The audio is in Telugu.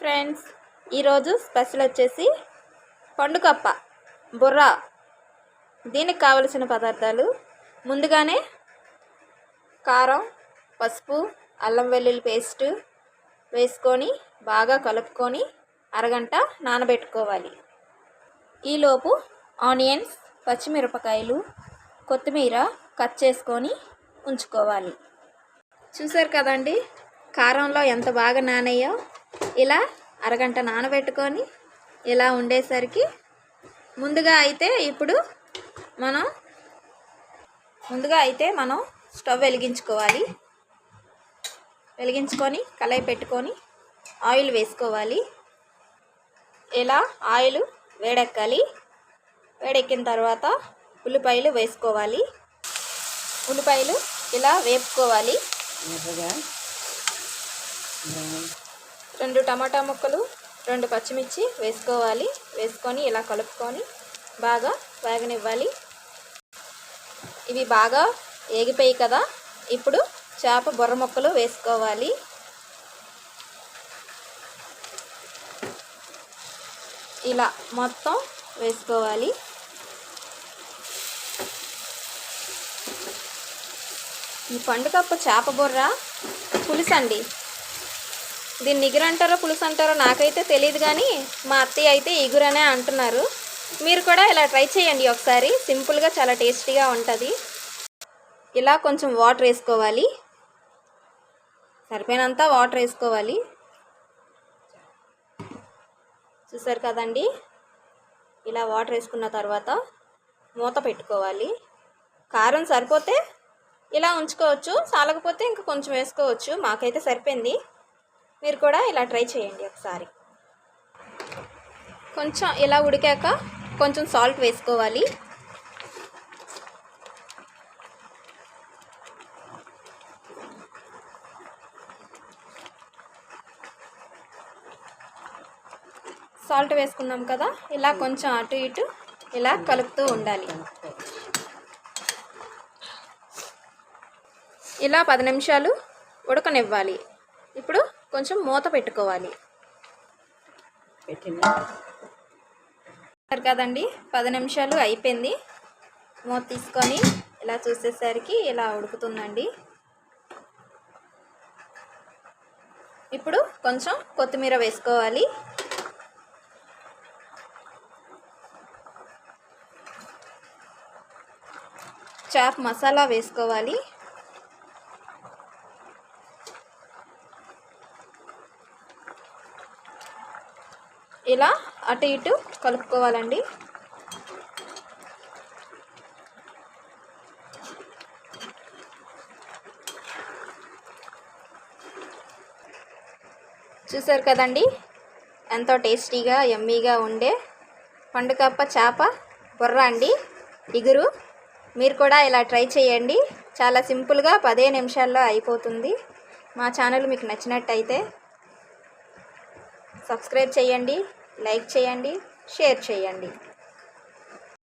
ఫ్రెండ్స్, ఈరోజు స్పెషల్ వచ్చేసి పండుకప్ప బుర్ర. దీనికి కావలసిన పదార్థాలు ముందుగానే కారం, పసుపు, అల్లం వెల్లుల్లి పేస్ట్ వేసుకొని బాగా కలుపుకొని అరగంట నానబెట్టుకోవాలి. ఈలోపు ఆనియన్స్, పచ్చిమిరపకాయలు, కొత్తిమీర కట్ చేసుకొని ఉంచుకోవాలి. చూసారు కదండి కారంలో ఎంత బాగా నానయ్యో. ఇలా అరగంట నానబెట్టుకొని ఇలా ఉండేసరికి ముందుగా అయితే మనం స్టవ్ వెలిగించుకొని కళాయి పెట్టుకొని ఆయిల్ వేసుకోవాలి. ఇలా ఆయిల్ వేడెక్కాలి. వేడెక్కిన తర్వాత ఉల్లిపాయలు వేసుకోవాలి. ఉల్లిపాయలు ఇలా వేపుకోవాలి. 2 టమాటా ముక్కలు, 2 పచ్చిమిర్చి వేసుకోవాలి. వేసుకొని ఇలా కలుపుకొని బాగా వేగనివ్వాలి. ఇవి బాగా ఏగిపోయి కదా, ఇప్పుడు చేప బుర్ర ముక్కలు వేసుకోవాలి. ఇలా మొత్తం వేసుకోవాలి. ఈ పండుకప్ప చేప బుర్ర పులుసు అండి. దీన్ని ఇగురు అంటారో పులుసు అంటారో నాకైతే తెలియదు, కానీ మా అత్తయ్య అయితే ఇగురనే అంటున్నారు. మీరు కూడా ఇలా ట్రై చేయండి ఒకసారి. సింపుల్గా చాలా టేస్టీగా ఉంటుంది. ఇలా కొంచెం వాటర్ వేసుకోవాలి. సరిపోయినంత వాటర్ వేసుకోవాలి. చూసారు కదండి, ఇలా వాటర్ వేసుకున్న తర్వాత మూత పెట్టుకోవాలి. కారం సరిపోతే ఇలా ఉంచుకోవచ్చు, చాలకపోతే ఇంకా కొంచెం వేసుకోవచ్చు. మాకైతే సరిపోయింది. మీరు కూడా ఇలా ట్రై చేయండి ఒకసారి. కొంచెం ఇలా ఉడికాక కొంచెం సాల్ట్ వేసుకోవాలి. సాల్ట్ వేసుకున్నాం కదా, ఇలా కొంచెం అటు ఇటు ఇలా కలుపుతూ ఉండాలి. ఇలా 10 నిమిషాలు ఉడకనివ్వాలి. ఇప్పుడు కొంచెం మూత పెట్టుకోవాలి. కదండి 10 నిమిషాలు అయిపోయింది. మూత తీసుకొని ఇలా చూసేసరికి ఇలా ఉడుకుతుందండి. ఇప్పుడు కొంచెం కొత్తిమీర వేసుకోవాలి. చాప్ మసాలా వేసుకోవాలి. ఇలా అటు ఇటు కలుపుకోవాలండి. చూసారు కదండి ఎంతో టేస్టీగా యమ్మీగా ఉండే పండుకప్ప చేప బుర్ర అండి, ఇగురు. మీరు కూడా ఇలా ట్రై చేయండి. చాలా సింపుల్గా 10 నిమిషాల్లో అయిపోతుంది. మా ఛానల్ మీకు నచ్చినట్టయితే సబ్స్క్రైబ్ చేయండి, లైక్ చేయండి, షేర్ చేయండి.